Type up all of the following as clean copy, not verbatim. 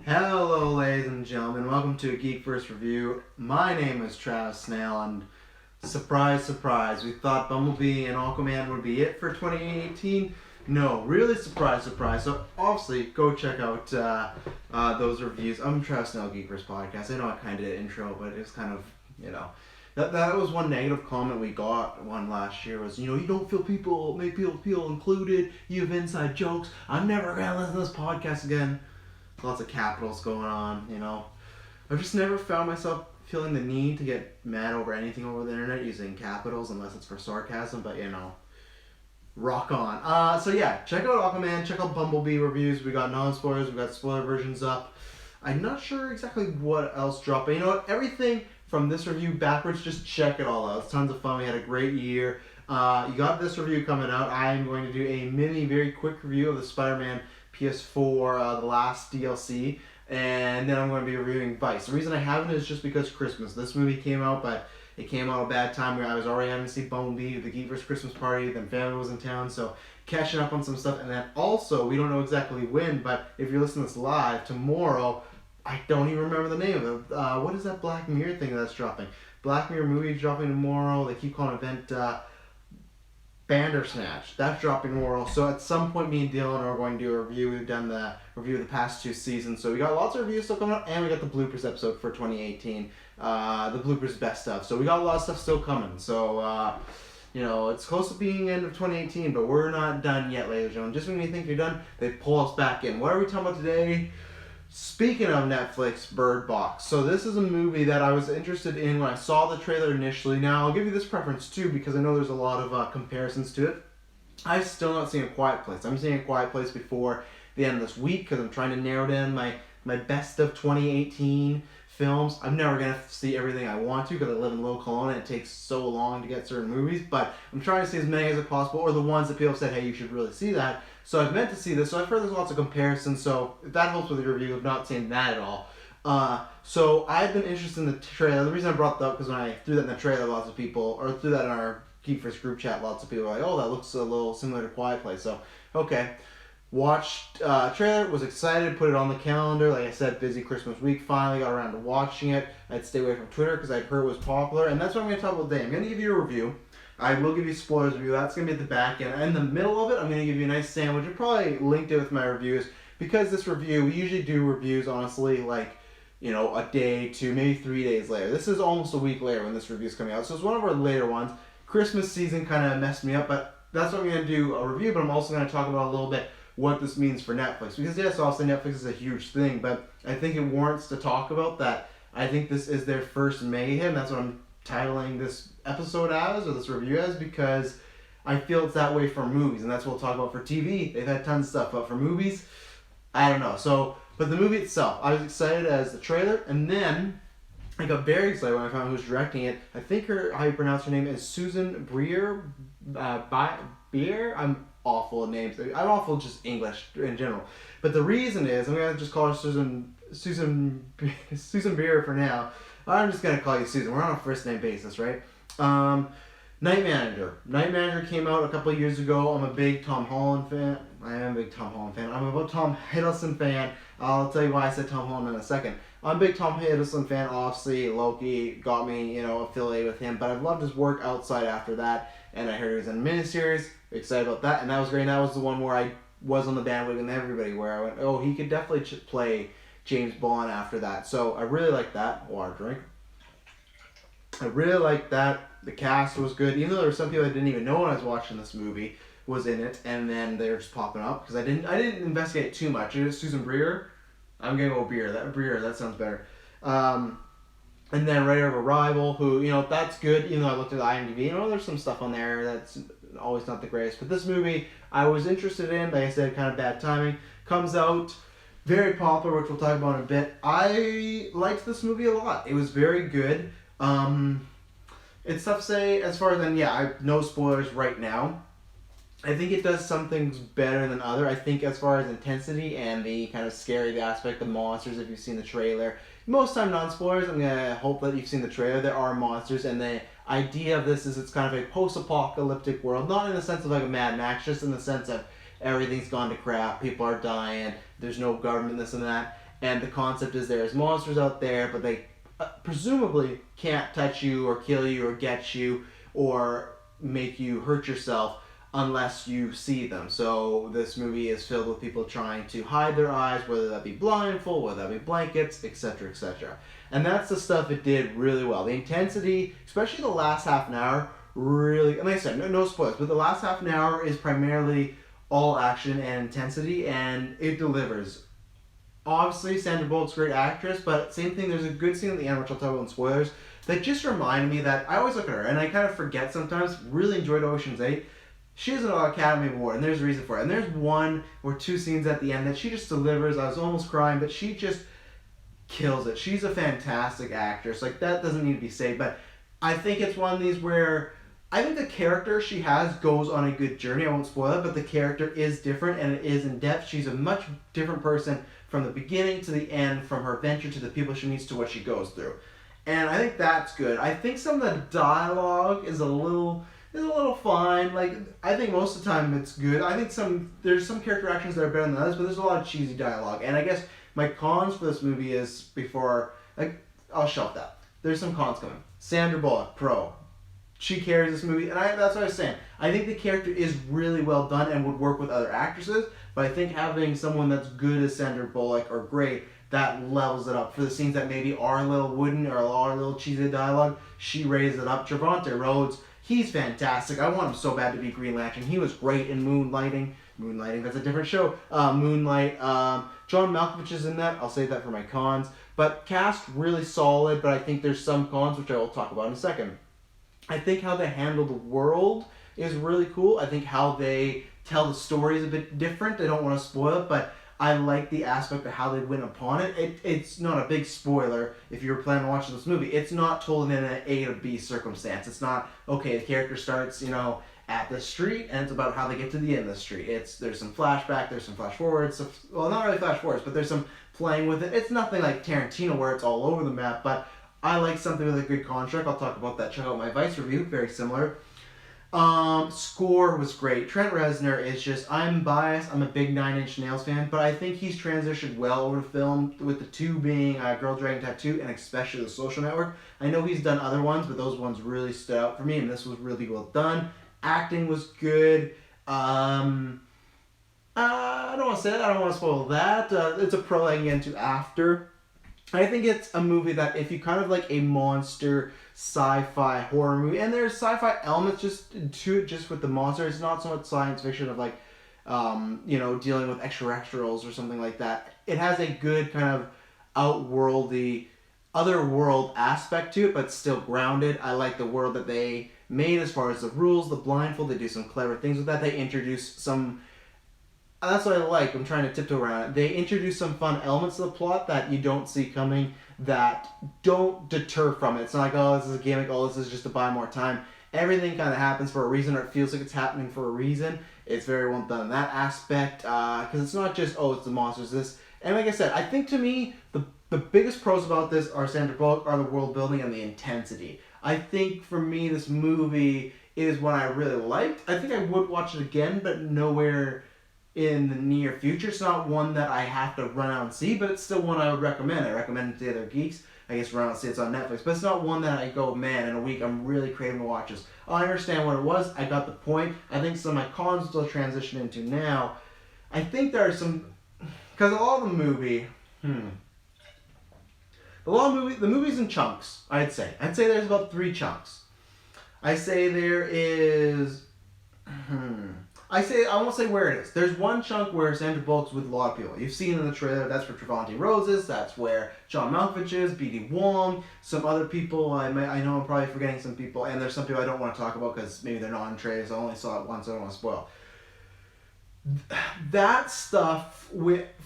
Hello, ladies and gentlemen. Welcome to a GeekVerse review. My name is Travis Snail, and surprise, surprise, we thought Bumblebee and Aquaman would be it for 2018. No, really surprise, surprise. So obviously, go check out those reviews. I'm Travis Snail, GeekVerse podcast. I know I kind of did an intro, but it's kind of, that was one negative comment we got one last year was, you don't make people feel included. You have inside jokes. I'm never gonna listen to this podcast again. Lots of capitals going on, I've just never found myself feeling the need to get mad over anything over the internet using capitals unless it's for sarcasm, but rock on. So yeah, check out Aquaman, check out Bumblebee reviews. We got non-spoilers, we got spoiler versions up. I'm not sure exactly what else dropped, but you know what? Everything from this review backwards, just check it all out. It's tons of fun. We had a great year. You got this review coming out. I'm going to do a very quick review of the Spider-Man PS4, the last DLC, and then I'm going to be reviewing Vice. The reason I haven't is just because Christmas. This movie came out, but it came out a bad time where I was already having to see Bumblebee, the GeekVerse Christmas party, then family was in town, so catching up on some stuff. And then also, we don't know exactly when, but if you're listening to this live, tomorrow, I don't even remember the name of it. What is that Black Mirror thing that's dropping? Black Mirror movie dropping tomorrow. They keep calling it event Bandersnatch. That's dropping tomorrow. So at some point, me and Dylan are going to do a review. We've done the review of the past two seasons. So we got lots of reviews still coming out, and we got the bloopers episode for 2018. The bloopers best stuff. So we got a lot of stuff still coming. So, it's close to being end of 2018, but we're not done yet, ladies and gentlemen. Just when you think you're done, they pull us back in. What are we talking about today? Speaking of Netflix, Bird Box. So this is a movie that I was interested in when I saw the trailer initially. Now, I'll give you this preference too because I know there's a lot of comparisons to it. I've still not seen A Quiet Place. I'm seeing A Quiet Place before the end of this week because I'm trying to narrow down my best of 2018 films. I'm never going to see everything I want to because I live in Low Colon and it takes so long to get certain movies, but I'm trying to see as many as possible, or the ones that people said, hey, you should really see that. So I've meant to see this, so I've heard there's lots of comparisons, so if that helps with the review, I've not seen that at all. So I've been interested in the trailer. The reason I brought that up because when I threw that in the trailer, lots of people, or threw that in our GeekVerse group chat, lots of people were like, oh, that looks a little similar to Quiet Place. So, okay. Watched trailer, was excited, put it on the calendar. Like I said, busy Christmas week, finally got around to watching it. I'd stay away from Twitter because I'd heard it was popular, and that's what I'm going to talk about today. I'm going to give you a review. I will give you spoilers review. That's going to be at the back end. In the middle of it, I'm going to give you a nice sandwich. I'll probably linked it with my reviews because this review, we usually do reviews, honestly, like, a day to maybe 3 days later. This is almost a week later when this review is coming out. So it's one of our later ones. Christmas season kind of messed me up, but that's what I'm going to do a review, but I'm also going to talk about a little bit what this means for Netflix. Because yes, obviously Netflix is a huge thing, but I think it warrants to talk about that. I think this is their first mayhem. That's what I'm titling this episode as, or this review as, because I feel it's that way for movies, and that's what we'll talk about for TV. They've had tons of stuff, but for movies, I don't know. So, but the movie itself, I was excited as the trailer, and then I got very excited when I found who was directing it. I think how you pronounce her name is Susan Breer. Beer? I'm awful at names. I'm awful just English in general. But the reason is, I'm going to just call her Susan Beer for now. I'm just going to call you Susan. We're on a first name basis, right? Night Manager. Night Manager came out a couple of years ago. I'm a big Tom Holland fan. I am a big Tom Holland fan. I'm a Tom Hiddleston fan. I'll tell you why I said Tom Holland in a second. I'm a big Tom Hiddleston fan. Obviously, Loki got me, affiliated with him. But I've loved his work outside after that. And I heard he was in a miniseries. Excited about that. And that was great. And that was the one where I was on the bandwagon with everybody. Where I went, oh, he could definitely play James Bond after that. So I really like that. Water drink. I really like that. The cast was good. Even though there were some people I didn't even know when I was watching this movie was in it. And then they were just popping up. Because I didn't investigate too much. It was Susan Breer. I'm going to go Beer. That sounds better. And then Writer of Arrival, who, that's good. Even though I looked at the IMDb, there's some stuff on there that's always not the greatest. But this movie, I was interested in. Like I said, kind of bad timing. Comes out, very popular, which we'll talk about in a bit. I liked this movie a lot. It was very good. It's tough to say as far as, no spoilers right now. I think it does some things better than other. I think as far as intensity and the kind of scary aspect of monsters, if you've seen the trailer. Most time non-spoilers, I'm going to hope that you've seen the trailer. There are monsters, and the idea of this is it's kind of a post-apocalyptic world. Not in the sense of like a Mad Max, just in the sense of everything's gone to crap, people are dying, there's no government, this and that. and the concept is there's monsters out there, but they presumably can't touch you or kill you or get you or make you hurt yourself unless you see them. So this movie is filled with people trying to hide their eyes, whether that be blindfold, whether that be blankets, etc., etc. And that's the stuff it did really well. The intensity, especially the last half an hour, really, and like I said, no spoilers, but the last half an hour is primarily all action and intensity, and it delivers. Obviously, Sandra Bullock's a great actress, but same thing, there's a good scene at the end, which I'll talk about in spoilers, that just reminded me that I always look at her, and I kind of forget sometimes, really enjoyed Ocean's 8. She has an Academy Award, and there's a reason for it. And there's one or two scenes at the end that she just delivers. I was almost crying, but she just kills it. She's a fantastic actress. Like, that doesn't need to be said, but I think it's one of these where I think the character she has goes on a good journey. I won't spoil it, but the character is different, and it is in depth. She's a much different person from the beginning to the end, from her adventure to the people she meets to what she goes through. And I think that's good. I think some of the dialogue is a little fine. Like, I think most of the time it's good. I think there's some character actions that are better than others, but there's a lot of cheesy dialogue. And I guess my cons for this movie is I'll shelf that. There's some cons coming. Sandra Bullock, pro. She carries this movie, and that's what I was saying. I think the character is really well done and would work with other actresses, but I think having someone that's good as Sandra Bullock or great, that levels it up. For the scenes that maybe are a little wooden or are a little cheesy dialogue, she raises it up. Trevante Rhodes, he's fantastic. I want him so bad to be Green Lantern. He was great in Moonlighting. That's a different show. Moonlight. John Malkovich is in that. I'll save that for my cons. But cast really solid, but I think there's some cons, which I will talk about in a second. I think how they handle the world is really cool. I think how they tell the story is a bit different. I don't want to spoil it, but I like the aspect of how they went upon it. It's not a big spoiler if you're planning on watching this movie. It's not told in an A to B circumstance. It's not, okay, the character starts, at the street, and it's about how they get to the end of the street. There's some flashback, there's some flash forwards. Well, not really flash forwards, but there's some playing with it. It's nothing like Tarantino where it's all over the map, but I like something with a good contract. I'll talk about that. Check out my Vice review. Very similar. Score was great. Trent Reznor is just, I'm biased. I'm a big Nine Inch Nails fan, but I think he's transitioned well over to film, with the two being Girl Dragon Tattoo and especially The Social Network. I know he's done other ones, but those ones really stood out for me, and this was really well done. Acting was good. I don't want to say that. I don't want to spoil that. It's a pro I can get into after. I think it's a movie that if you kind of like a monster sci-fi horror movie, and there's sci-fi elements just to it, just with the monster. It's not so much science fiction of like, dealing with extraterrestrials or something like that. It has a good kind of outworldy, otherworld aspect to it, but still grounded. I like the world that they made as far as the rules, the blindfold. They do some clever things with that. They introduce some. That's what I like. I'm trying to tiptoe around it. They introduce some fun elements of the plot that you don't see coming, that don't deter from it. It's not like, oh, this is a gimmick, oh, this is just to buy more time. Everything kind of happens for a reason, or it feels like it's happening for a reason. It's very well done in that aspect, because it's not just, oh, it's the monsters, this. And like I said, I think to me, the biggest pros about this are Sandra Bullock, are the world building and the intensity. I think for me, this movie is one I really liked. I think I would watch it again, but nowhere in the near future. It's not one that I have to run out and see, but it's still one I would recommend. I recommend it to the other geeks. I guess run out and see it's on Netflix, but it's not one that I go, man, in a week I'm really craving to watch this. I understand what it was. I got the point. I think some of my cons will transition into now. I think there are some, because a lot of the movie, the movie's in chunks, I'd say. I'd say there's about 3 chunks. I say there is, I won't say where it is. There's one chunk where Sandra Bullock's with a lot of people. You've seen in the trailer, that's where Trevante Rhodes is, that's where John Malkovich is, B.D. Wong, some other people, I know I'm probably forgetting some people, and there's some people I don't want to talk about because maybe they're not in trailers. I only saw it once, so I don't want to spoil. That stuff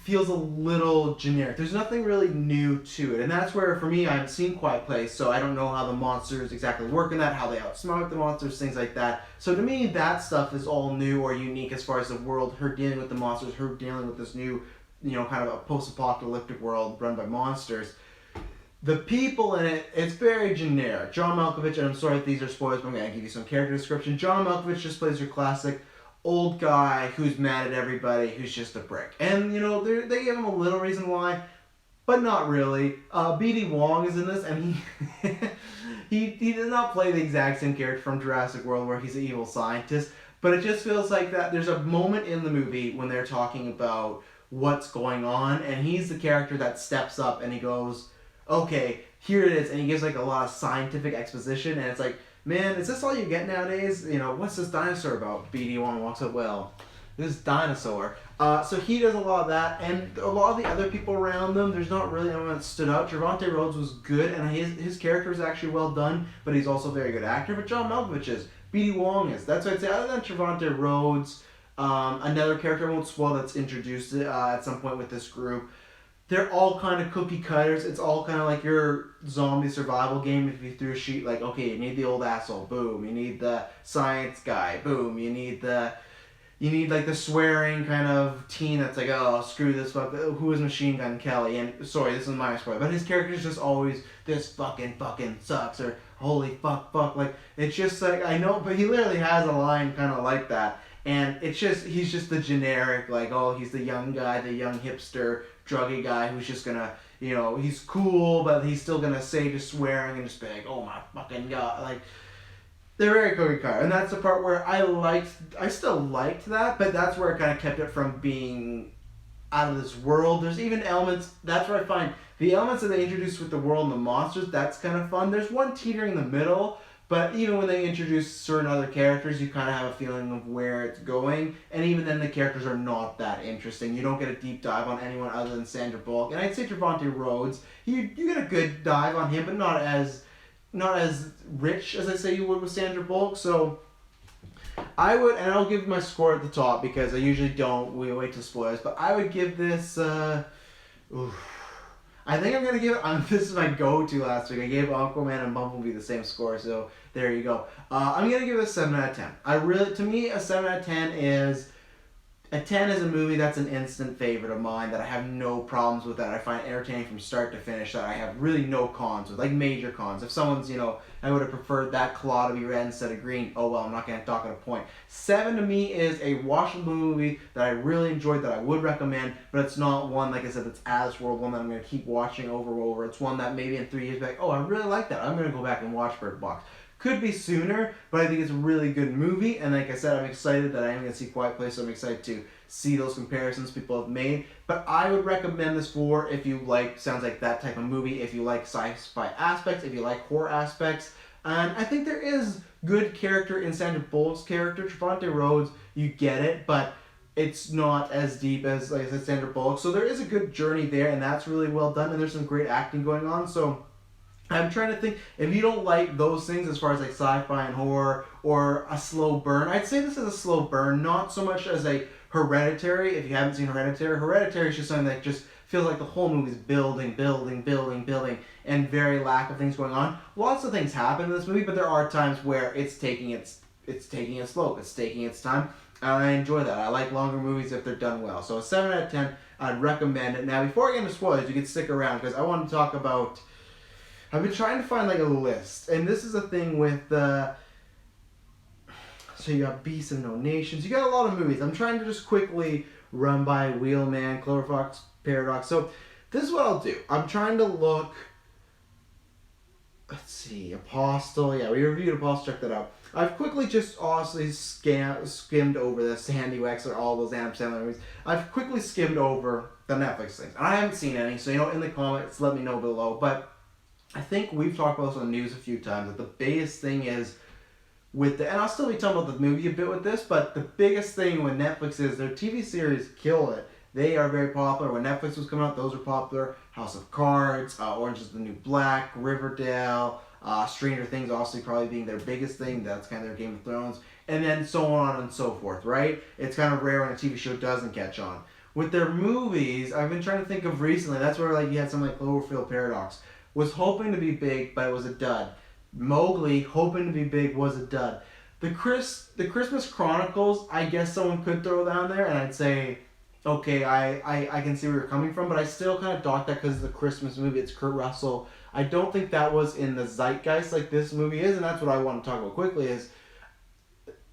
feels a little generic. There's nothing really new to it. And that's where, for me, I haven't seen Quiet Place, so I don't know how the monsters exactly work in that, how they outsmart the monsters, things like that. So to me, that stuff is all new or unique as far as the world, her dealing with the monsters, her dealing with this new, kind of a post-apocalyptic world run by monsters. The people in it, it's very generic. John Malkovich, and I'm sorry if these are spoilers, but I'm going to give you some character description. John Malkovich just plays your classic old guy who's mad at everybody, who's just a brick. And, they give him a little reason why. but not really. B.D. Wong is in this, and he does not play the exact same character from Jurassic World where he's an evil scientist, but it just feels like that there's a moment in the movie when they're talking about what's going on, and he's the character that steps up and he goes, okay, here it is, and he gives like a lot of scientific exposition, and it's like, man, is this all you get nowadays? You know, what's this dinosaur about? B.D. Wong walks up, well, this dinosaur. So he does a lot of that, and a lot of the other people around them, there's not really anyone that stood out. Trevante Rhodes was good, and his character is actually well done, but he's also a very good actor. But John Malkovich is. B.D. Wong is. That's what I'd say. Other than Trevante Rhodes, another character I won't spoil that's introduced at some point with this group. They're all kind of cookie cutters. It's all kind of like your zombie survival game. If you threw a sheet, like, okay, you need the old asshole, boom. You need the science guy, boom. You need like the swearing kind of teen that's like, oh, screw this fuck. Who is Machine Gun Kelly? And sorry, this is my spoiler, but his character is just always this fucking sucks, or holy fuck. Like, it's just like, I know, but he literally has a line kind of like that. And it's just, he's just the generic, like, oh, he's the young guy, the young hipster, druggy guy who's just gonna, you know, he's cool, but he's still gonna say just swearing and just be like, oh my fucking god. Like, they're very cookie cutter. And that's the part where I still liked that, but that's where I kind of kept it from being out of this world. There's even elements, that's where I find the elements that they introduced with the world and the monsters, that's kind of fun. There's one teetering in the middle, but even when they introduce certain other characters, you kind of have a feeling of where it's going. And even then, the characters are not that interesting. You don't get a deep dive on anyone other than Sandra Bullock. And I'd say Trevante Rhodes, you get a good dive on him, but not as rich as I say you would with Sandra Bullock. So I would, and I'll give my score at the top because I usually don't. We wait till spoilers, but I would give this. I think I'm gonna give it. This is my go-to last week. I gave Aquaman and Bumblebee the same score, so there you go. I'm gonna give it a 7 out of 10. To me, a 7 out of 10 is. A 10 is a movie that's an instant favorite of mine that I have no problems with, that I find entertaining from start to finish, that I have really no cons with, like major cons. If someone's, I would have preferred that claw to be red instead of green, oh well, I'm not going to talk at a point. 7 to me is a watchable movie that I really enjoyed, that I would recommend, but it's not one, like I said, that's Alice World, one that I'm going to keep watching over and over. It's one that maybe in 3 years back, oh, I really like that. I'm going to go back and watch Bird Box. Could be sooner, but I think it's a really good movie, and like I said, I'm excited that I am going to see Quiet Place, so I'm excited to see those comparisons people have made. But I would recommend this for if you like, sounds like that type of movie, if you like sci-fi aspects, if you like horror aspects. And I think there is good character in Sandra Bullock's character. Trevante Rhodes, you get it, but it's not as deep as, like I said, Sandra Bullock. So there is a good journey there, and that's really well done, and there's some great acting going on. So I'm trying to think, if you don't like those things as far as like sci-fi and horror or a slow burn, I'd say this is a slow burn, not so much as a Hereditary. If you haven't seen Hereditary is just something that just feels like the whole movie is building, and very lack of things going on. Lots of things happen in this movie, but there are times where it's taking it slow, it's taking its time, and I enjoy that. I like longer movies if they're done well. So a 7 out of 10, I'd recommend it. Now, before I get into spoilers, you can stick around because I want to talk about. I've been trying to find like a list, and this is a thing with. So you got Beasts of No Nations. You got a lot of movies. I'm trying to just quickly run by Wheelman, Cloverfox Paradox. So this is what I'll do. I'm trying to look. Let's see, Apostle. Yeah, we reviewed Apostle. Check that out. I've quickly just honestly skimmed over the Sandy Wax or all those Adam Sandler movies. I've quickly skimmed over the Netflix things. And I haven't seen any, so in the comments, let me know below. But I think we've talked about this on the news a few times, that the biggest thing is and I'll still be talking about the movie a bit with this, but the biggest thing with Netflix is their TV series kill it. They are very popular. When Netflix was coming out, those were popular. House of Cards, Orange is the New Black, Riverdale, Stranger Things obviously probably being their biggest thing. That's kind of their Game of Thrones. And then so on and so forth, right? It's kind of rare when a TV show doesn't catch on. With their movies, I've been trying to think of recently, that's where you had something like Cloverfield Paradox. Was hoping to be big, but it was a dud. Mowgli, hoping to be big, was a dud. The Christmas Chronicles, I guess someone could throw down there, and I'd say, okay, I can see where you're coming from, but I still kind of docked that because it's the Christmas movie. It's Kurt Russell. I don't think that was in the zeitgeist like this movie is, and that's what I want to talk about quickly is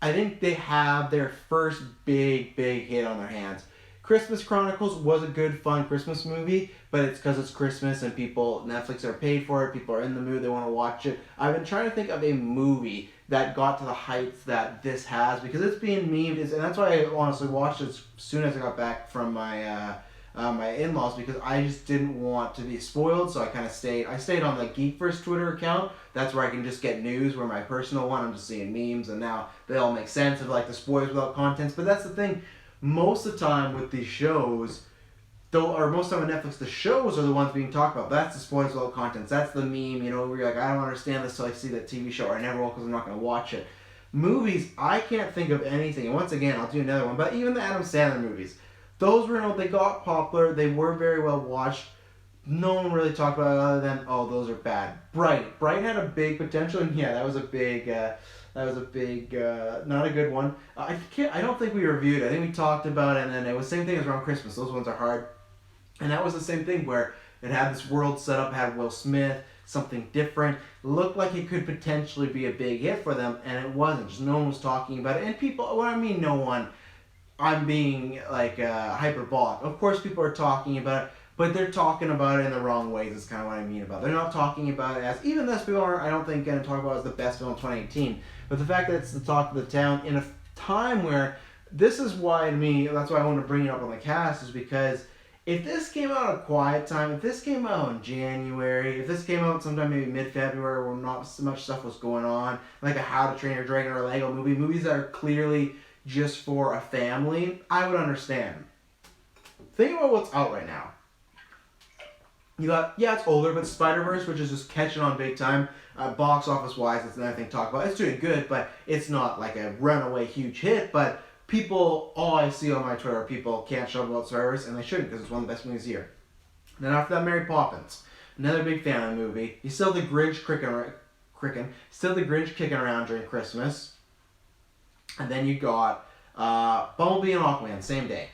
I think they have their first big hit on their hands. Christmas Chronicles was a good, fun Christmas movie, but it's because it's Christmas and Netflix are paid for it, people are in the mood, they want to watch it. I've been trying to think of a movie that got to the heights that this has, because it's being memed, and that's why I honestly watched it as soon as I got back from my my in-laws, because I just didn't want to be spoiled, so I stayed on the GeekVerse Twitter account. That's where I can just get news, where my personal one, I'm just seeing memes, and now they all make sense of like the spoilers without contents. But that's the thing, most of the time with these shows, most of the time on Netflix, the shows are the ones being talked about. That's the spoilers without contents. That's the meme, where you're like, I don't understand this till I see that TV show, or I never will because I'm not going to watch it. Movies, I can't think of anything, and once again, I'll do another one, but even the Adam Sandler movies, those were, they got popular, they were very well watched. No one really talked about it other than, oh, those are bad. Bright had a big potential, and yeah, that was a big, not a good one. I don't think we reviewed it. I think we talked about it, and then it was the same thing as around Christmas. Those ones are hard. And that was the same thing where it had this world set up, had Will Smith, something different. Looked like it could potentially be a big hit for them, and it wasn't. Just no one was talking about it. And people, what I mean no one, I'm being like hyperbolic. Of course people are talking about it, but they're talking about it in the wrong ways. Is kind of what I mean about it. They're not talking about it as, even this people aren't, I don't think, going to talk about it as the best film of 2018. But the fact that it's the talk of the town in a time where, this is why, to me, that's why I want to bring it up on the cast, is because if this came out at a quiet time, if this came out in January, if this came out sometime maybe mid-February where not so much stuff was going on, like a How to Train Your Dragon or a Lego movie, movies that are clearly just for a family, I would understand. Think about what's out right now. You got, yeah, it's older, but Spider-Verse, which is just catching on big time. Box office-wise, it's another thing to talk about. It's doing good, but it's not like a runaway huge hit. But people, all I see on my Twitter, people can't shove about Spider-Verse, and they shouldn't, because it's one of the best movies of the year. Then after that, Mary Poppins. Another big family movie. You still have the Grinch kicking around during Christmas. And then you got Bumblebee and Aquaman, same day.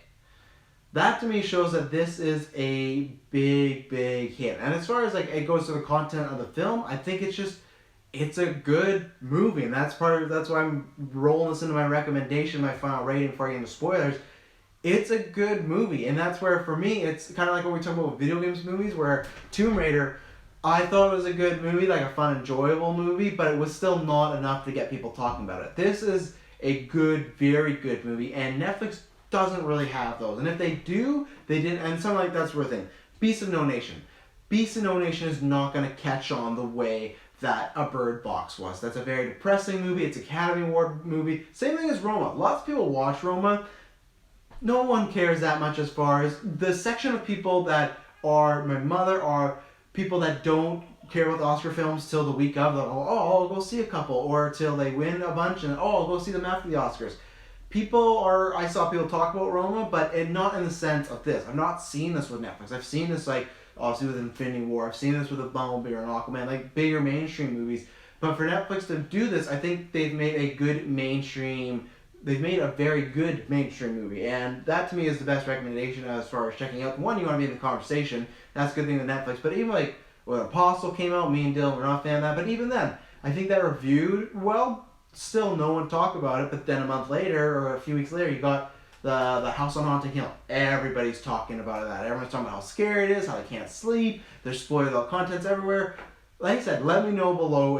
That to me shows that this is a big, big hit. And as far as like it goes to the content of the film, I think it's a good movie. And that's why I'm rolling this into my recommendation, my final rating before I get into spoilers. It's a good movie. And that's where, for me, it's kind of like when we talk about video games movies, where Tomb Raider, I thought it was a good movie, like a fun, enjoyable movie, but it was still not enough to get people talking about it. This is a good, very good movie, and Netflix doesn't really have those. And if they do, they didn't, and something like that's the thing. Beast of No Nation. Beast of No Nation is not going to catch on the way that a Bird Box was. That's a very depressing movie. It's an Academy Award movie. Same thing as Roma. Lots of people watch Roma. No one cares that much as far as the section of people that are my mother, are people that don't care about the Oscar films till the week of. They'll go, oh, I'll go see a couple, or till they win a bunch, and oh, I'll go see them after the Oscars. I saw people talk about Roma, but not in the sense of this. I've not seen this with Netflix. I've seen this, like, obviously with Infinity War. I've seen this with a Bumblebee or an Aquaman, like bigger mainstream movies. But for Netflix to do this, I think they've made a very good mainstream movie. And that to me is the best recommendation as far as checking out. One, you want to be in the conversation. That's a good thing with Netflix. But even like when Apostle came out, me and Dylan were not a fan of that. But even then, I think that reviewed well. Still, no one talked about it. But then a month later, or a few weeks later, you got the House on Haunted Hill. Everybody's talking about that. Everyone's talking about how scary it is, how they can't sleep. There's spoiler contents everywhere. Like I said, let me know below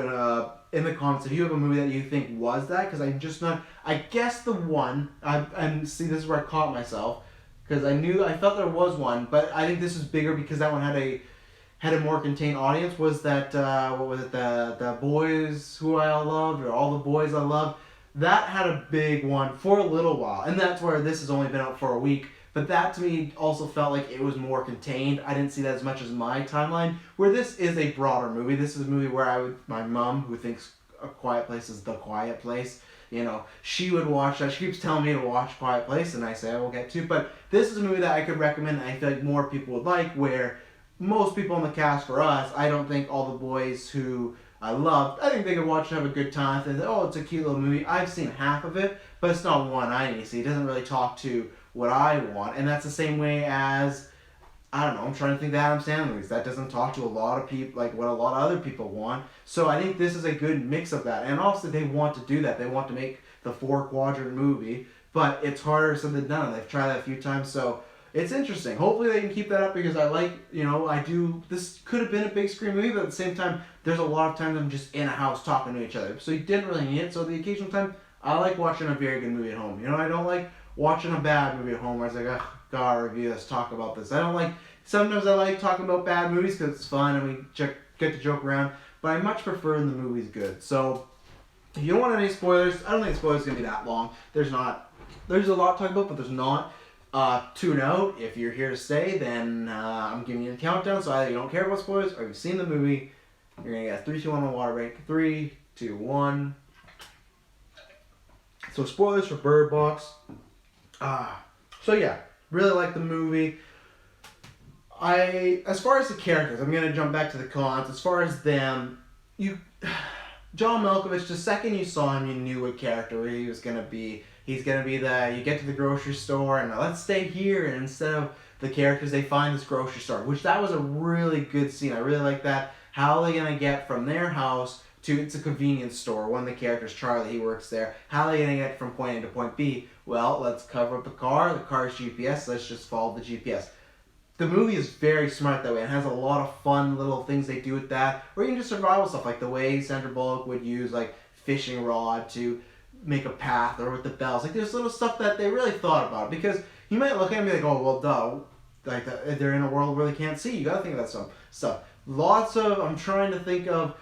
in the comments if you have a movie that you think was that, because I'm just not. I guess the one, and see, this is where I caught myself, because I felt there was one, but I think this is bigger because that one had a more contained audience. Was that what was it, the Boys Who I Loved, or All the Boys I Loved? That had a big one for a little while, and that's where this has only been out for a week. But that to me also felt like it was more contained. I didn't see that as much as my timeline, where this is a broader movie. This is a movie where my mom, who thinks A Quiet Place is The Quiet Place, she would watch that. She keeps telling me to watch Quiet Place, and I say I will get to. But this is a movie that I could recommend, and I feel like more people would like, where most people in the cast for us, I don't think All the Boys Who I Loved, I think they could watch and have a good time. They say, oh, it's a cute little movie. I've seen half of it, but it's not one I need to see. It doesn't really talk to what I want, and that's the same way as, I don't know, I'm trying to think of the Adam Sandler movies. That doesn't talk to a lot of people, like what a lot of other people want. So I think this is a good mix of that, and also they want to do that. They want to make the 4-quadrant movie, but it's harder said than done. They've tried that a few times, so it's interesting. Hopefully they can keep that up because I like, this could have been a big screen movie, but at the same time, there's a lot of times I'm just in a house talking to each other. So you didn't really need it. So the occasional time, I like watching a very good movie at home. I don't like watching a bad movie at home where it's like, oh, gotta review this, talk about this. Sometimes I like talking about bad movies because it's fun and we get to joke around, but I much prefer when the movie's good. So if you don't want any spoilers, I don't think spoilers are going to be that long. There's a lot to talk about, but there's not. Tune out. If you're here to stay, then I'm giving you a countdown. So either you don't care about spoilers or you've seen the movie. You're going to get a 3, 2, 1 on water break. 3, 2, 1. So spoilers for Bird Box. So yeah, really like the movie. As far as the characters, I'm going to jump back to the cons. As far as them, John Malkovich, the second you saw him, you knew what character he was going to be. He's going to be you get to the grocery store and let's stay here. And instead of the characters, they find this grocery store, which that was a really good scene. I really like that. How are they going to get from their house to, it's a convenience store. One of the characters, Charlie, he works there. How are they going to get from point A to point B? Well, let's cover up the car. The car's GPS. Let's just follow the GPS. The movie is very smart that way. It has a lot of fun little things they do with that. Or even just survival stuff, like the way Sandra Bullock would use fishing rod to make a path, or with the bells. There's little stuff that they really thought about. Because you might look at it and be like, oh, well, duh. They're in a world where they can't see. You gotta think of that stuff. I'm trying to think of,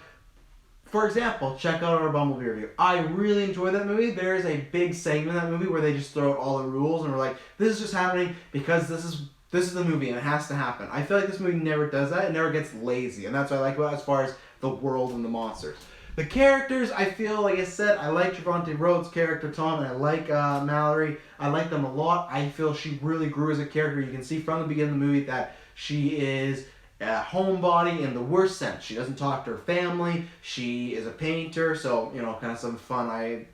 for example, check out our Bumblebee review. I really enjoy that movie. There is a big segment in that movie where they just throw out all the rules and we're like, this is just happening because this is the movie and it has to happen. I feel like this movie never does that. It never gets lazy. And that's what I like about it as far as the world and the monsters. The characters, I feel, like I said, I like Trevante Rhodes' character, Tom, and I like Mallory. I like them a lot. I feel she really grew as a character. You can see from the beginning of the movie that she is a homebody in the worst sense. She doesn't talk to her family. She is a painter, so, kind of some fun,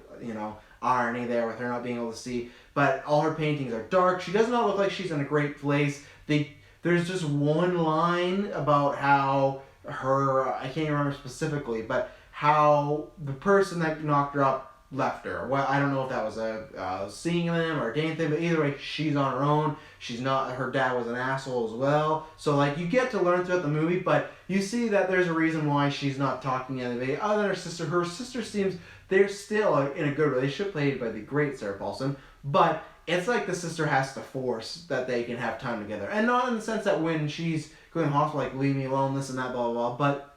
irony there with her not being able to see. But all her paintings are dark. She does not look like she's in a great place. There's just one line about how I can't remember specifically, but how the person that knocked her up left her. Well, I don't know if that was seeing them or a dating thing, but either way, she's on her own. She's not, her dad was an asshole as well. So, you get to learn throughout the movie, but you see that there's a reason why she's not talking to anybody other than her sister. Her sister seems, they're still in a good relationship, played by the great Sarah Paulson, but it's like the sister has to force that they can have time together. And not in the sense that when she's going to the hospital, leave me alone, this and that, blah, blah, blah, but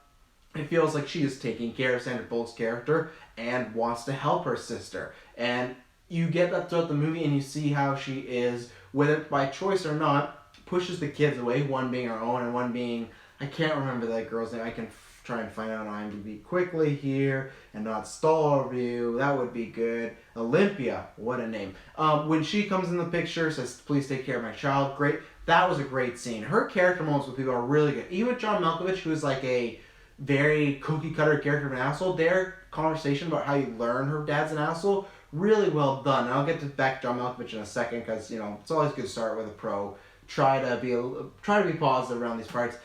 it feels like she is taking care of Sandra Bullock's character and wants to help her sister. And you get that throughout the movie and you see how she is, whether by choice or not, pushes the kids away, one being her own and one being, I can't remember that girl's name. I can try and find out on IMDb quickly here and not stall a review. That would be good. Olympia, what a name. When she comes in the picture, says, please take care of my child, great. That was a great scene. Her character moments with people are really good. Even John Malkovich, who is a very cookie cutter character of an asshole, their conversation about how you learn her dad's an asshole, really well done. And I'll get back to John Malkovich in a second because it's always good to start with a pro. Try to be positive around these parts.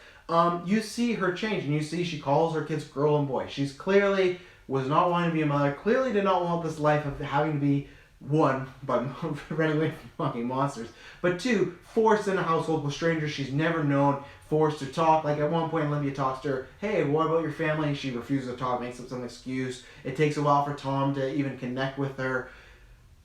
You see her change, and you see she calls her kids girl and boy. She's clearly was not wanting to be a mother. Clearly did not want this life of having to be, one, by running away from fucking monsters, but two, forced in a household with strangers she's never known, forced to talk. At one point, Olympia talks to her, hey, what about your family? And she refuses to talk, makes up some excuse. It takes a while for Tom to even connect with her.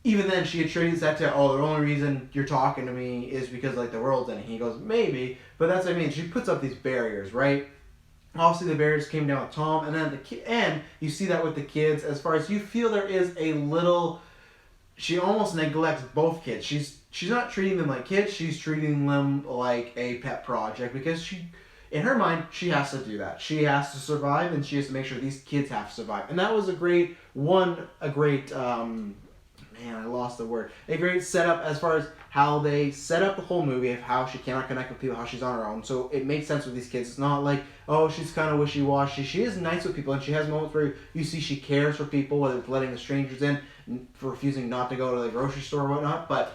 Even then, she attributes that to, the only reason you're talking to me is because, the world's ending. He goes, maybe, but that's what I mean. She puts up these barriers, right? Obviously, the barriers came down with Tom, and then and you see that with the kids, as far as you feel there is a little, she almost neglects both kids. She's not treating them like kids, she's treating them like a pet project, because in her mind, she has to do that. She has to survive, and she has to make sure these kids have to survive. And that was a great I lost the word. A great setup as far as how they set up the whole movie of how she cannot connect with people, how she's on her own. So it makes sense with these kids. It's not like, she's kind of wishy-washy. She is nice with people, and she has moments where you see she cares for people, whether it's letting the strangers in, for refusing not to go to the grocery store or whatnot,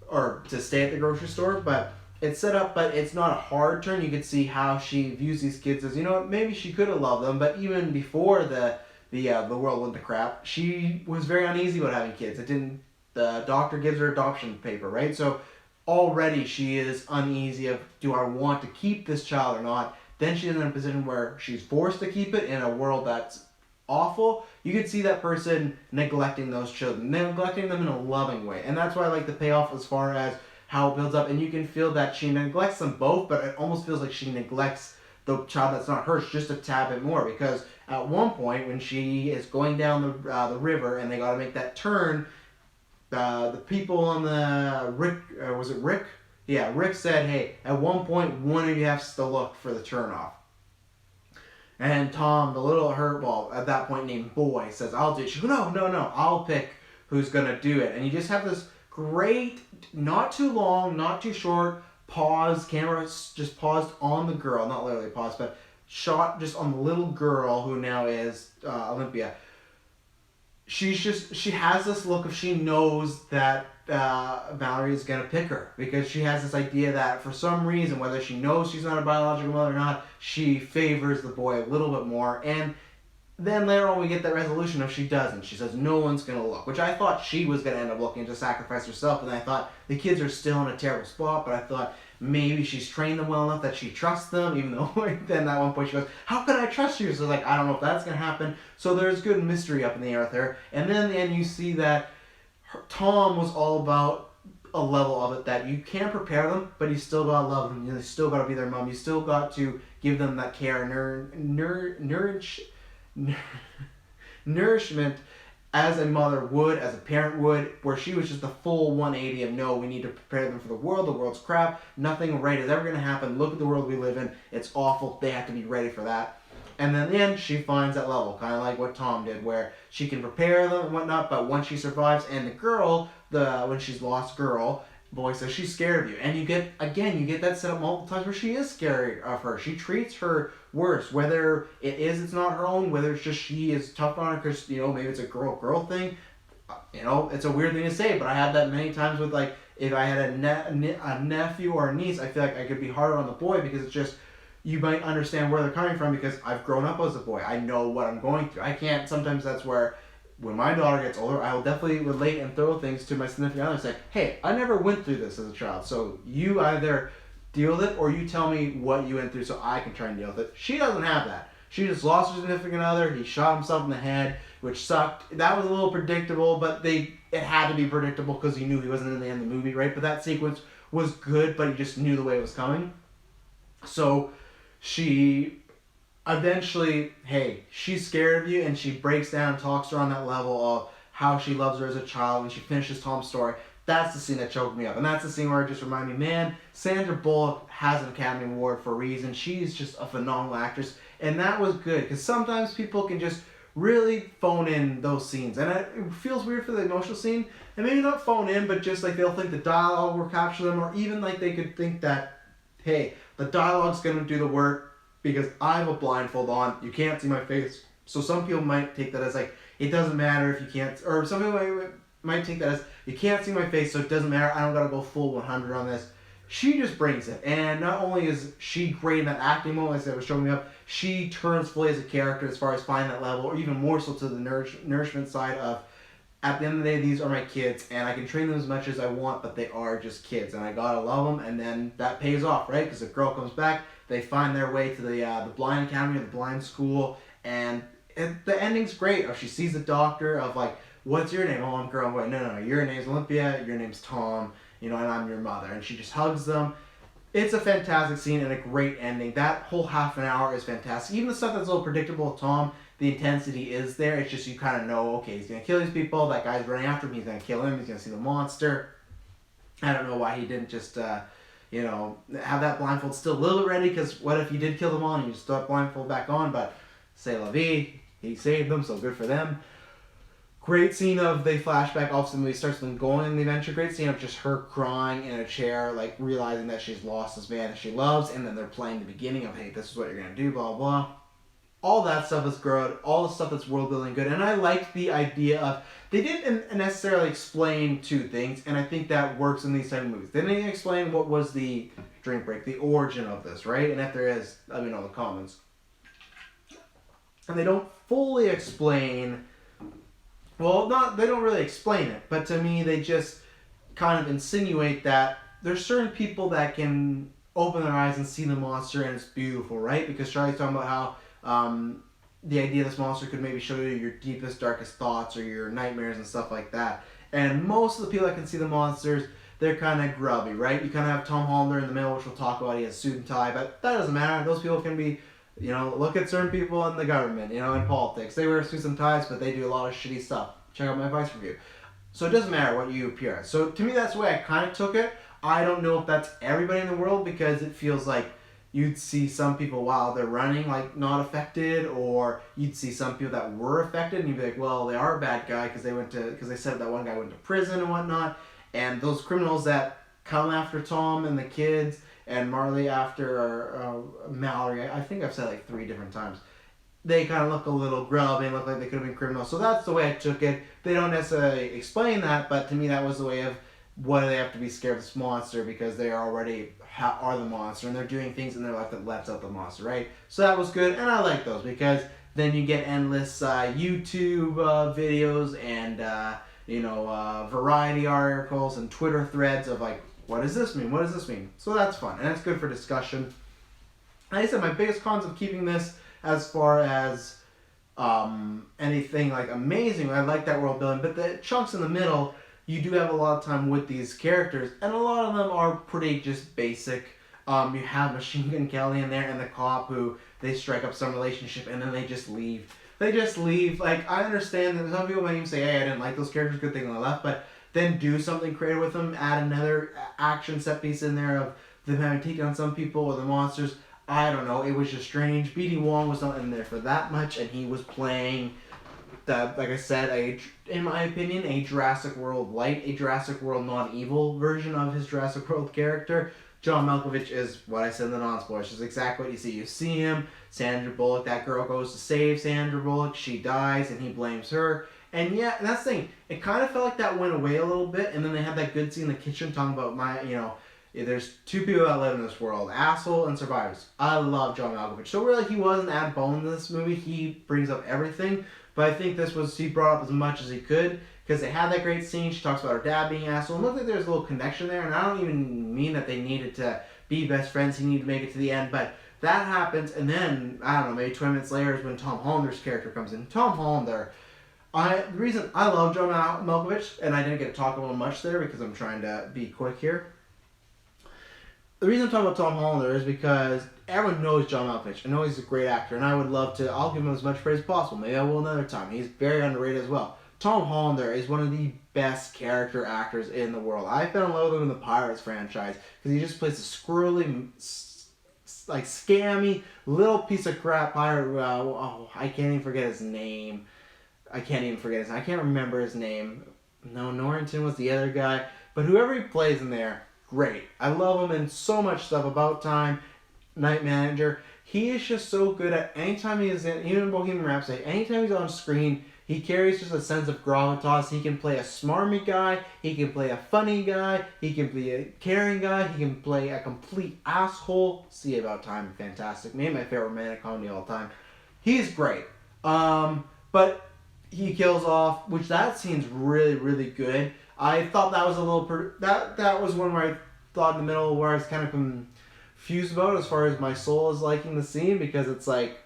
or to stay at the grocery store. But it's set up, but it's not a hard turn. You can see how she views these kids as, maybe she could have loved them, but even before the world went to crap, she was very uneasy about having kids. It didn't the doctor gives her adoption paper, right? So already she is uneasy of, do I want to keep this child or not? Then she's in a position where she's forced to keep it in a world that's awful. You could see that person neglecting those children, neglecting them in a loving way. And that's why I like the payoff as far as how it builds up. And you can feel that she neglects them both, but it almost feels like she neglects the child that's not hers just a tad bit more. Because at one point, when she is going down the river and they got to make that turn, the people on the Rick, was it Rick? Yeah, Rick said, hey, at one point, one of you has to look for the turnoff. And Tom, the little hurtball, at that point named Boy, says, I'll do it. She goes, no, I'll pick who's going to do it. And you just have this great, not too long, not too short, pause, camera just paused on the girl, not literally paused, but shot just on the little girl who now is Olympia. She has this look of she knows that Valerie is going to pick her, because she has this idea that for some reason, whether she knows she's not a biological mother or not, she favors the boy a little bit more. And then later on we get that resolution of she doesn't. She says no one's going to look, which I thought she was going to end up looking to sacrifice herself. And I thought the kids are still in a terrible spot, but I thought maybe she's trained them well enough that she trusts them, even though then at one point she goes, how can I trust you? So like, I don't know if that's going to happen. So there's good mystery up in the air with her. And then in the end you see that Tom was all about a level of it that you can't prepare them, but you still gotta love them. You still gotta be their mom. You still got to give them that care and nourishment as a mother would, as a parent would, where she was just the full 180 of no, we need to prepare them for the world. The world's crap. Nothing right is ever gonna happen. Look at the world we live in. It's awful. They have to be ready for that. And then in the end, she finds that level, kind of like what Tom did, where she can prepare them and whatnot, but once she survives, and the girl, when she's lost girl, Boy says she's scared of you. And you get that set up multiple times where she is scared of her. She treats her worse, whether it's not her own, whether it's just she is tough on her because, maybe it's a girl thing. It's a weird thing to say, but I had that many times with, like, if I had a nephew or a niece, I feel like I could be harder on the boy because it's just, you might understand where they're coming from because I've grown up as a boy. I know what I'm going through. I can't, sometimes that's where, when my daughter gets older, I will definitely relate and throw things to my significant other and say, hey, I never went through this as a child, so you either deal with it or you tell me what you went through so I can try and deal with it. She doesn't have that. She just lost her significant other. He shot himself in the head, which sucked. That was a little predictable, but it had to be predictable because you knew he wasn't in the end of the movie, right? But that sequence was good, but you just knew the way it was coming. So she eventually, she's scared of you, and she breaks down and talks to her on that level of how she loves her as a child, and she finishes Tom's story. That's the scene that choked me up. And that's the scene where it just reminded me, man, Sandra Bullock has an Academy Award for a reason. She's just a phenomenal actress. And that was good, because sometimes people can just really phone in those scenes. And it feels weird for the emotional scene. And maybe not phone in, but just like they'll think the dialogue will capture them, or even like they could think that, hey, the dialogue's going to do the work because I have a blindfold on. You can't see my face. So some people might take that as like, it doesn't matter if you can't, or some people might take that as, you can't see my face, so it doesn't matter. I don't got to go full 100 on this. She just brings it. And not only is she great in that acting moment, as I was showing me up, she turns fully as a character as far as finding that level, or even more so to the nourishment side of, at the end of the day, these are my kids, and I can train them as much as I want, but they are just kids, and I gotta love them, and then that pays off, right? Because the girl comes back, they find their way to the blind academy, or the blind school, and the ending's great. She sees the doctor of like, what's your name? Oh, I'm girl. I'm going, no, your name's Olympia, your name's Tom, and I'm your mother. And she just hugs them. It's a fantastic scene and a great ending. That whole half an hour is fantastic. Even the stuff that's a little predictable with Tom, the intensity is there. It's just you kind of know, okay, he's going to kill these people. That guy's running after him. He's going to kill him. He's going to see the monster. I don't know why he didn't just, have that blindfold still a little bit ready, because what if he did kill them all and you just throw that blindfold back on? But c'est la vie. He saved them, so good for them. Great scene of the flashback. Obviously, the movie starts them going in the adventure. Great scene of just her crying in a chair, like realizing that she's lost this man that she loves, and then they're playing the beginning of, hey, this is what you're gonna do, blah blah. All that stuff is good. All the stuff that's world building good, and I liked the idea of they didn't necessarily explain two things, and I think that works in these type of movies. They didn't explain what was the drink break, the origin of this, right? And if there is, let me know in the comments. And they don't fully explain well, not they don't really explain it, but to me they just kind of insinuate that there's certain people that can open their eyes and see the monster and it's beautiful, right? Because Charlie's talking about how the idea this monster could maybe show you your deepest, darkest thoughts or your nightmares and stuff like that. And most of the people that can see the monsters, they're kind of grubby, right? You kind of have Tom Hollander in the middle, which we'll talk about. He has suit and tie, but that doesn't matter. Those people can be, look at certain people in the government, in politics. They wear suits and ties, but they do a lot of shitty stuff. Check out my advice review. So it doesn't matter what you appear as. So to me, that's the way I kind of took it. I don't know if that's everybody in the world because it feels like you'd see some people while they're running like not affected, or you'd see some people that were affected and you'd be like, well, they are a bad guy because they said that one guy went to prison and whatnot. And those criminals that come after Tom and the kids and Marley after Mallory, I think I've said like 3 different times, they kind of look a little grubby and look like they could have been criminals. So that's the way I took it. They don't necessarily explain that, but to me that was the way of why do they have to be scared of this monster, because they already are the monster and they're doing things in their life that lets out the monster, right? So that was good, and I like those because then you get endless YouTube videos and variety articles and Twitter threads of like, what does this mean? What does this mean? So that's fun and that's good for discussion. Like I said, my biggest cons of keeping this as far as anything like amazing, I like that world building, but the chunks in the middle, you do have a lot of time with these characters, and a lot of them are pretty just basic. You have Machine Gun Kelly in there and the cop who they strike up some relationship and then they just leave. Like, I understand that some people might even say, hey, I didn't like those characters, good thing on the left, but then do something creative with them, add another action set piece in there of them having taken on some people or the monsters. I don't know, it was just strange. B.D. Wong was not in there for that much, and he was playing that, like I said, in my opinion, a Jurassic World light, a Jurassic World non-evil version of his Jurassic World character. John Malkovich is what I said in the non-spoilers. It's exactly what you see. You see him, Sandra Bullock, that girl goes to save Sandra Bullock, she dies, and he blames her. And yeah, and that's the thing, it kind of felt like that went away a little bit, and then they had that good scene in the kitchen talking about there's 2 people that live in this world, asshole and survivors. I love John Malkovich. So really, he wasn't add bone in this movie. He brings up everything. But I think he brought up as much as he could because they had that great scene. She talks about her dad being an asshole. And looked like there's a little connection there. And I don't even mean that they needed to be best friends. He needed to make it to the end. But that happens. And then, I don't know, maybe 20 minutes later is when Tom Hollander's character comes in. Tom Hollander, the reason I love John Malkovich, and I didn't get to talk a little much there because I'm trying to be quick here. The reason I'm talking about Tom Hollander is because everyone knows John Malkovich. I know he's a great actor, and I would love to, I'll give him as much praise as possible. Maybe I will another time. He's very underrated as well. Tom Hollander is one of the best character actors in the world. I fell in love with him in the Pirates franchise because he just plays a squirrely, like scammy, little piece of crap pirate. I can't even forget his name. I can't remember his name. No, Norrington was the other guy. But whoever he plays in there, great. I love him in so much stuff. About Time, Night Manager. He is just so good at anytime he is in, even in Bohemian Rhapsody, anytime he's on screen, he carries just a sense of gravitas. He can play a smarmy guy, he can play a funny guy, he can play a caring guy, he can play a complete asshole. See About Time, fantastic. Maybe my favorite romantic comedy of all time. He's great. But he kills off, which that scene's really, really good. I thought that was a little, that was one where I thought in the middle where I was kind of confused about as far as my soul is liking the scene, because it's like,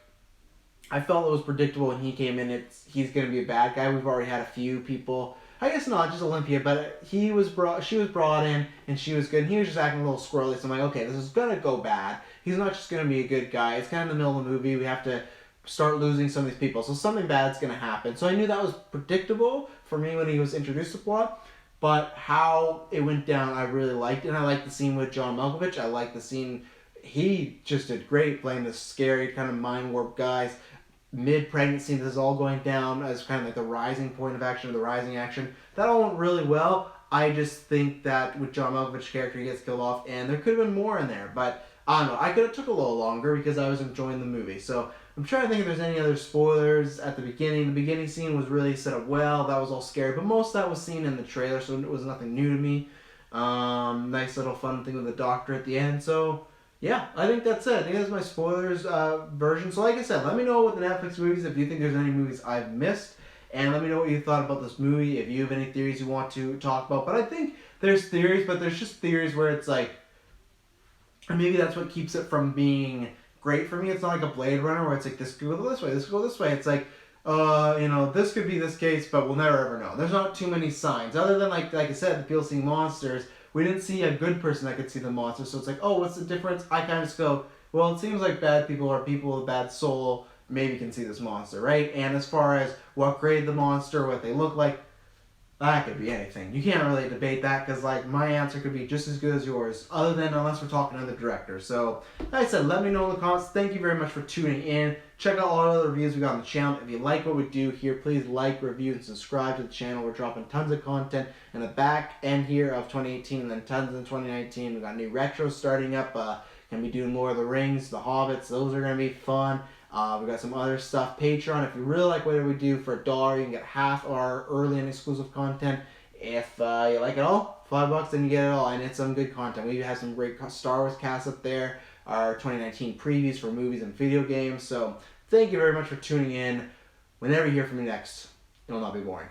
I felt it was predictable when he came in, he's going to be a bad guy. We've already had a few people, I guess not just Olympia, but she was brought in and she was good, and he was just acting a little squirrely, so I'm like, okay, this is going to go bad. He's not just going to be a good guy. It's kind of in the middle of the movie. We have to start losing some of these people, so something bad's going to happen. So I knew that was predictable for me when he was introduced to the plot. But how it went down, I really liked it. And I liked the scene with John Malkovich. I liked the scene. He just did great playing this scary kind of mind warp guys. Mid-pregnancy, this is all going down as kind of like the rising point of action or the rising action. That all went really well. I just think that with John Malkovich's character, he gets killed off. And there could have been more in there. But I don't know. I could have took a little longer because I was enjoying the movie. So I'm trying to think if there's any other spoilers at the beginning. The beginning scene was really set up well. That was all scary. But most of that was seen in the trailer, so it was nothing new to me. Nice little fun thing with the doctor at the end. So, yeah, I think that's it. I think that's my spoilers version. So like I said, let me know with the Netflix movies if you think there's any movies I've missed. and let me know what you thought about this movie, if you have any theories you want to talk about. But I think there's theories, but there's just theories where it's like, and maybe that's what keeps it from being great for me. It's not like a Blade Runner where it's like, this could go this way, this could go this way. It's like, this could be this case, but we'll never ever know. There's not too many signs. Other than, like I said, the people seeing monsters, we didn't see a good person that could see the monsters. So it's like, oh, what's the difference? I kind of just go, well, it seems like bad people or people with bad soul maybe can see this monster, right? And as far as what created the monster, what they look like, that could be anything. You can't really debate that because, like, my answer could be just as good as yours, other than unless we're talking to the director. So, like I said, let me know in the comments. Thank you very much for tuning in. Check out all the other reviews we got on the channel. If you like what we do here, please like, review, and subscribe to the channel. We're dropping tons of content in the back end here of 2018 and then tons in 2019. We got new retros starting up. Gonna be doing Lord of the Rings, The Hobbits. Those are gonna be fun. We got some other stuff. Patreon, if you really like what we do, for $1, you can get half our early and exclusive content. If you like it all, $5, then you get it all, and it's some good content. We have some great Star Wars casts up there, our 2019 previews for movies and video games. So thank you very much for tuning in. Whenever you hear from me next, it'll not be boring.